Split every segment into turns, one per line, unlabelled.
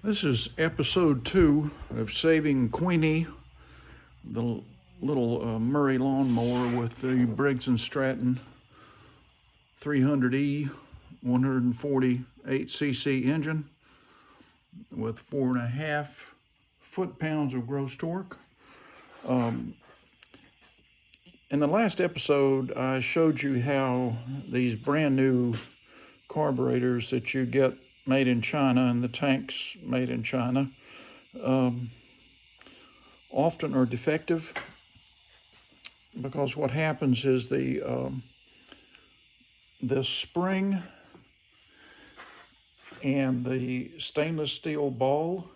This is episode 2 of saving Queenie, the little Murray lawnmower with the Briggs Stratton 300E 148cc engine with 4.5 foot-pounds of gross torque. In the last episode, I showed you how these brand new carburetors that you get made in China and the tanks made in China often are defective, because what happens is the spring and the stainless steel ball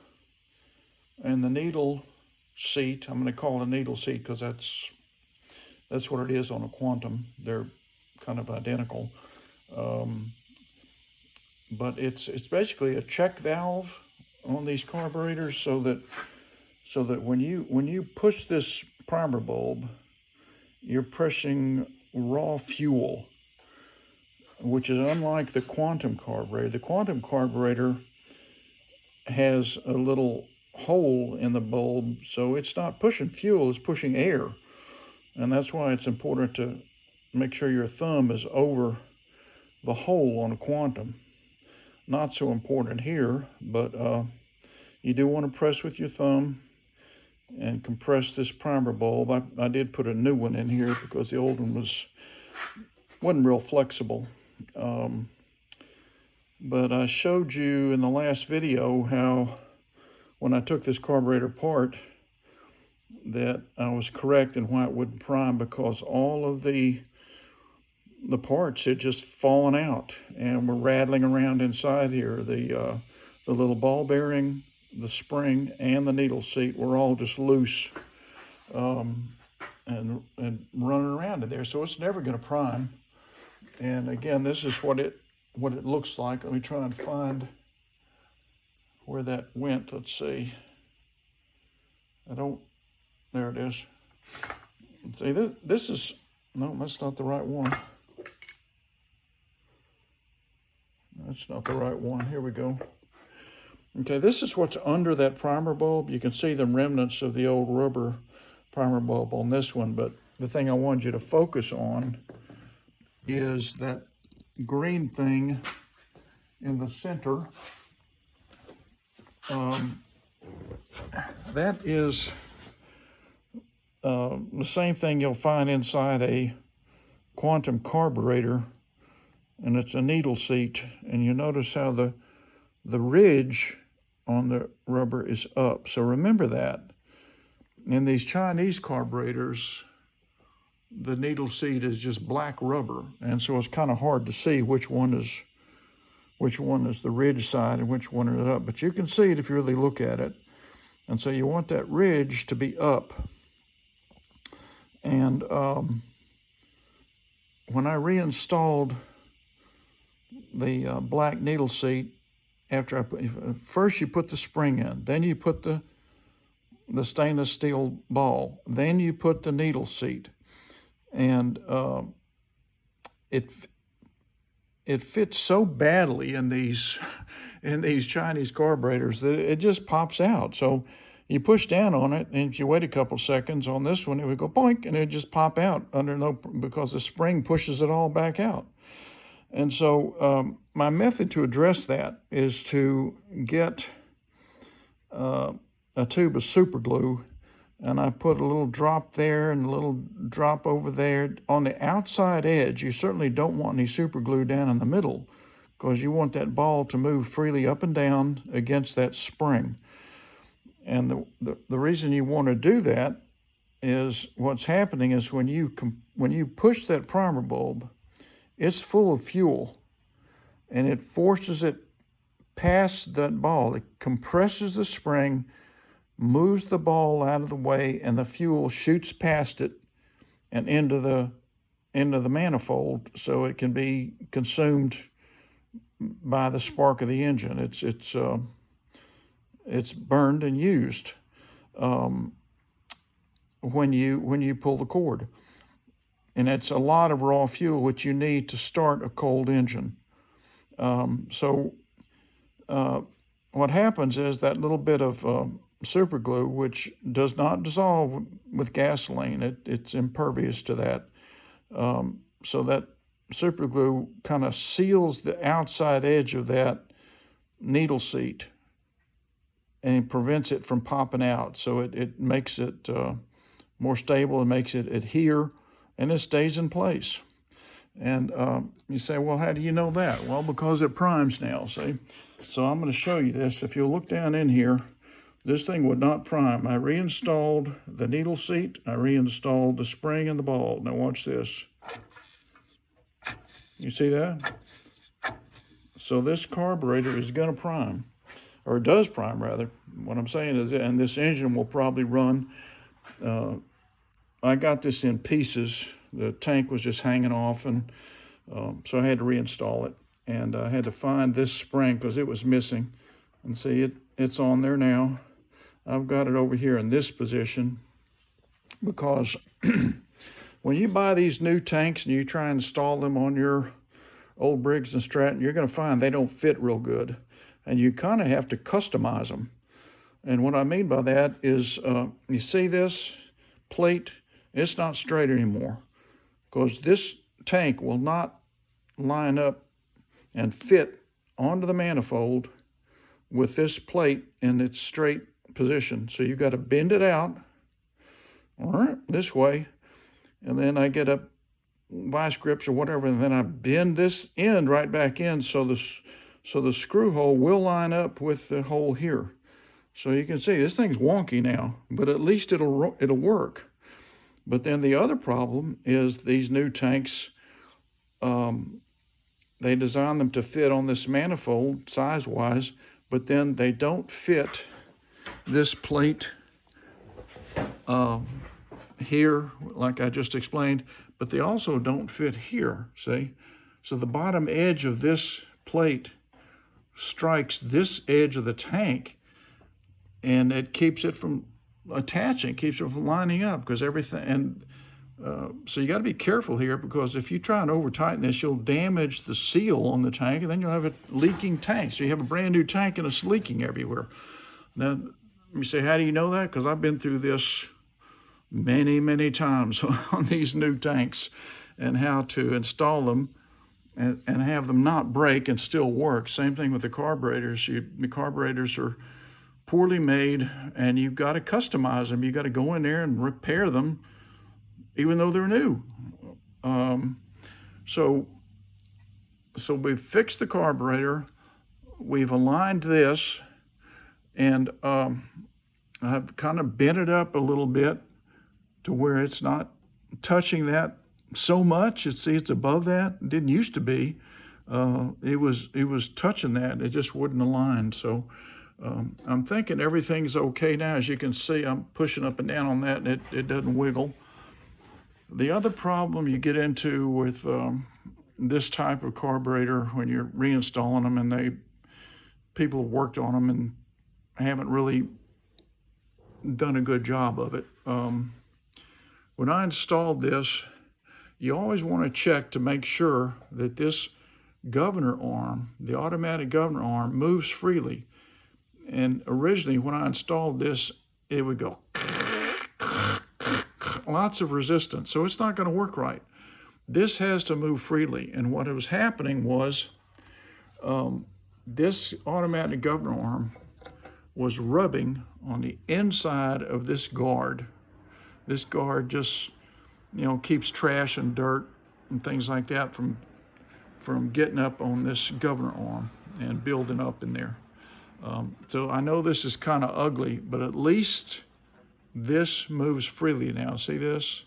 and the needle seat, I'm going to call it a needle seat because that's what it is on a Quantum. They're kind of identical. But it's basically a check valve on these carburetors, so that when you push this primer bulb, you're pressing raw fuel, which is unlike the Quantum carburetor. The Quantum carburetor has a little hole in the bulb, so it's not pushing fuel, it's pushing air. And that's why it's important to make sure your thumb is over the hole on a Quantum. Not so important here, but you do want to press with your thumb and compress this primer bulb. I did put a new one in here because the old one wasn't real flexible. But I showed you in the last video how when I took this carburetor apart that I was correct in why it wouldn't prime, because all of the parts had just fallen out and were rattling around inside here. The little ball bearing, the spring, and the needle seat were all just loose and running around in there. So it's never going to prime. And again, this is what it looks like. Let me try and find where that went. Let's see. There it is. Let's see, this is, no, that's not the right one. That's not the right one. Here we go. Okay, this is what's under that primer bulb. You can see the remnants of the old rubber primer bulb on this one, but the thing I wanted you to focus on is that green thing in the center. That is the same thing you'll find inside a Quantum carburetor, and it's a needle seat. And you notice how the ridge on the rubber is up. So remember that. In these Chinese carburetors, the needle seat is just black rubber, and so it's kind of hard to see which one is the ridge side and which one is up. But you can see it if you really look at it. And so you want that ridge to be up. And when I reinstalled the black needle seat, after first you put the spring in, then you put the stainless steel ball, then you put the needle seat, and it fits so badly in these Chinese carburetors that it just pops out. So you push down on it, and if you wait a couple seconds on this one, it would go boink, and it would just pop out because the spring pushes it all back out. And so my method to address that is to get a tube of super glue, and I put a little drop there and a little drop over there. On the outside edge, you certainly don't want any super glue down in the middle, because you want that ball to move freely up and down against that spring. And the reason you want to do that is what's happening is when you push that primer bulb, it's full of fuel, and it forces it past that ball. It compresses the spring, moves the ball out of the way, and the fuel shoots past it and into the manifold, so it can be consumed by the spark of the engine. It's burned and used when you pull the cord. And it's a lot of raw fuel which you need to start a cold engine. So what happens is that little bit of super glue, which does not dissolve with gasoline, it's impervious to that. So that super glue kind of seals the outside edge of that needle seat and prevents it from popping out. So it makes it more stable and makes it adhere, and it stays in place. And you say, well, how do you know that? Well, because it primes now, see? So I'm going to show you this. If you'll look down in here, this thing would not prime. I reinstalled the needle seat. I reinstalled the spring and the ball. Now watch this. You see that? So this carburetor is going to prime, or it does prime rather. What I'm saying is, and this engine will probably run. I got this in pieces. The tank was just hanging off, and so I had to reinstall it. And I had to find this spring because it was missing. And see, it's on there now. I've got it over here in this position because when you buy these new tanks and you try and install them on your old Briggs and Stratton, you're going to find they don't fit real good. And you kind of have to customize them. And what I mean by that is, you see this plate? It's not straight anymore because this tank will not line up and fit onto the manifold with this plate in its straight position. So you got to bend it out, all right, this way, and then I get a vice grips or whatever, and then I bend this end right back in so the screw hole will line up with the hole here. So you can see this thing's wonky now, but at least it'll work. But then the other problem is these new tanks, they design them to fit on this manifold size-wise, but then they don't fit this plate here, like I just explained, but they also don't fit here, see? So the bottom edge of this plate strikes this edge of the tank, and it keeps it from attaching, keeps it from lining up, because everything, and so you got to be careful here, because if you try and over tighten this, you'll damage the seal on the tank, and then you'll have a leaking tank. So you have a brand new tank and it's leaking everywhere. Now, you say, how do you know that? Because I've been through this many, many times on these new tanks, and how to install them and have them not break and still work. Same thing with the carburetors. The carburetors are poorly made, and you've got to customize them. You've got to go in there and repair them, even though they're new. So we've fixed the carburetor. We've aligned this, and I've kind of bent it up a little bit to where it's not touching that so much. It's above that. It didn't used to be. It was touching that. It just wouldn't align. So I'm thinking everything's okay now. As you can see, I'm pushing up and down on that, and it doesn't wiggle. The other problem you get into with this type of carburetor when you're reinstalling them, and people have worked on them and haven't really done a good job of it. When I installed this, you always want to check to make sure that this governor arm, the automatic governor arm, moves freely. And originally when I installed this, it would go lots of resistance, so it's not going to work right. This has to move freely, and what was happening was this automatic governor arm was rubbing on the inside of this guard. This guard just, keeps trash and dirt and things like that from getting up on this governor arm and building up in there. So I know this is kind of ugly, but at least this moves freely now. See this?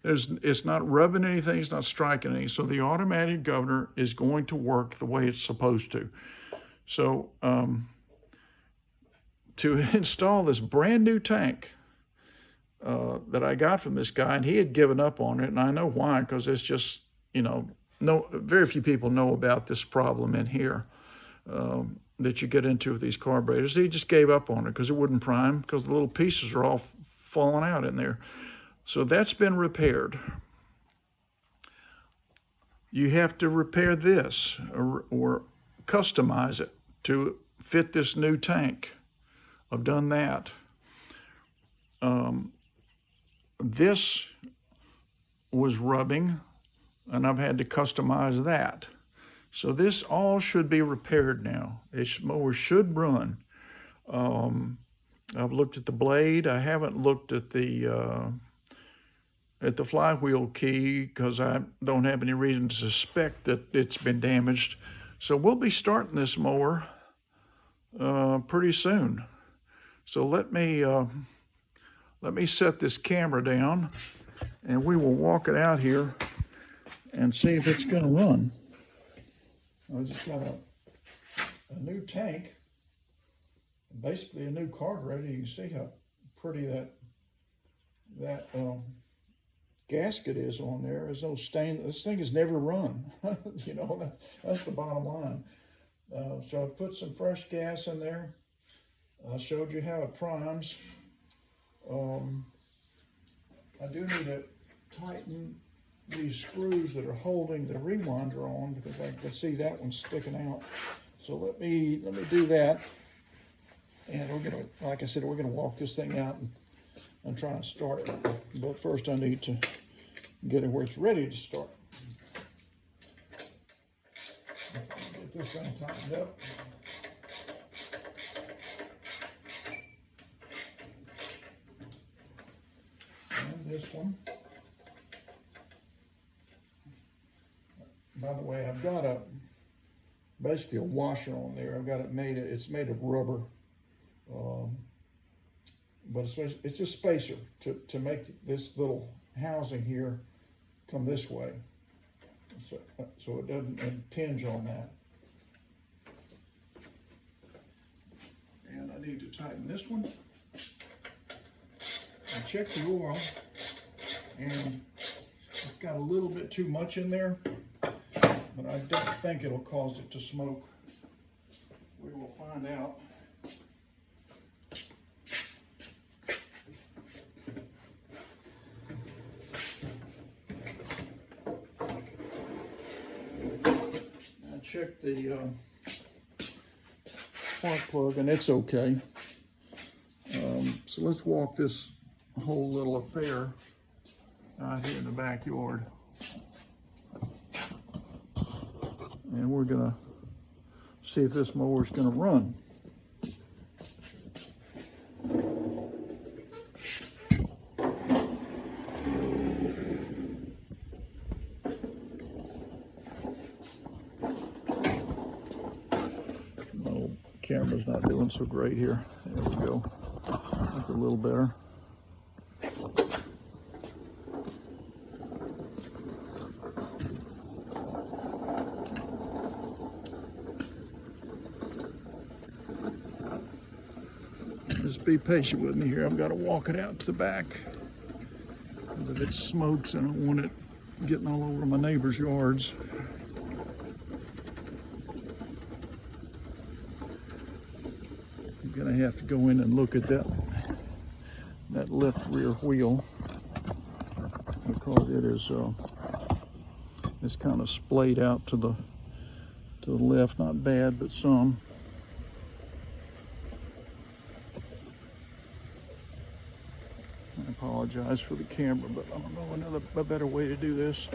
It's not rubbing anything, it's not striking anything. So the automatic governor is going to work the way it's supposed to. So to install this brand new tank that I got from this guy, and he had given up on it, and I know why, because it's just, very few people know about this problem in here that you get into with these carburetors. He just gave up on it because it wouldn't prime, because the little pieces are all falling out in there. So that's been repaired. You have to repair this or customize it to fit this new tank. I've done that. This was rubbing, and I've had to customize that. So this all should be repaired now. This mower should run. I've looked at the blade. I haven't looked at the flywheel key because I don't have any reason to suspect that it's been damaged. So we'll be starting this mower pretty soon. So let me set this camera down, and we will walk it out here and see if it's going to run. I just got a new tank, basically a new carburetor. You can see how pretty that gasket is on there. There's no stain. This thing has never run. You know, that's the bottom line. So I put some fresh gas in there. I showed you how it primes. I do need to tighten these screws that are holding the rewinder on, because I can see that one sticking out. So let me do that. And we're gonna, like I said, we're gonna walk this thing out and try and start it. But first I need to get it where it's ready to start. Get this thing tightened up. And this one. By the way, I've got basically a washer on there. I've got it made, it's made of rubber. But it's a spacer to make this little housing here come this way. So it doesn't impinge on that. And I need to tighten this one. I checked the oil, and it's got a little bit too much in there, but I don't think it'll cause it to smoke. We will find out. I checked the spark plug, and it's okay. So let's walk this whole little affair out here in the backyard. And we're gonna see if this mower's gonna run. No, camera's not doing so great here. There we go. That's a little better. Just be patient with me here. I've got to walk it out to the back, because if it smokes, I don't want it getting all over my neighbor's yards. I'm gonna have to go in and look at that left rear wheel, because it is it's kind of splayed out to the left. Not bad, but some. I apologize for the camera, but I don't know a better way to do this.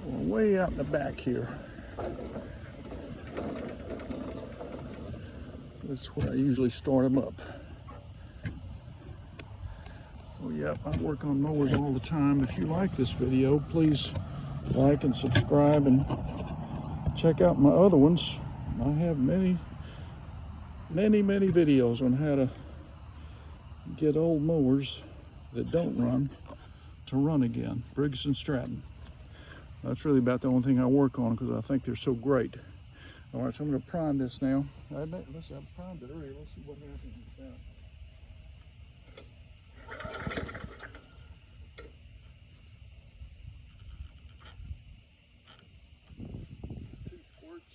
We're way out in the back here. That's where I usually start them up. Yep, I work on mowers all the time. If you like this video, please like and subscribe, and check out my other ones. I have many videos on how to get old mowers that don't run to run again. Briggs Stratton. That's really about the only thing I work on, because I think they're so great. All right, so I'm going to prime this now. I've primed it earlier. Let's see what happens with that. 2 squirts.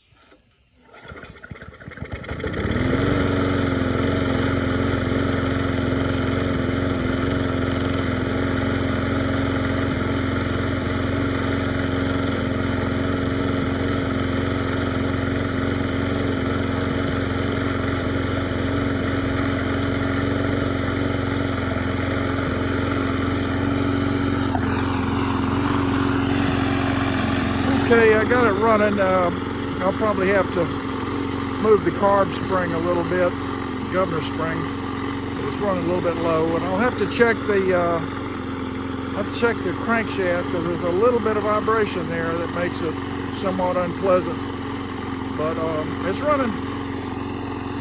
Okay, I got it running. I'll probably have to move the carb spring a little bit, governor spring. It's running a little bit low, and I'll have to check the crankshaft because there's a little bit of vibration there that makes it somewhat unpleasant. But it's running.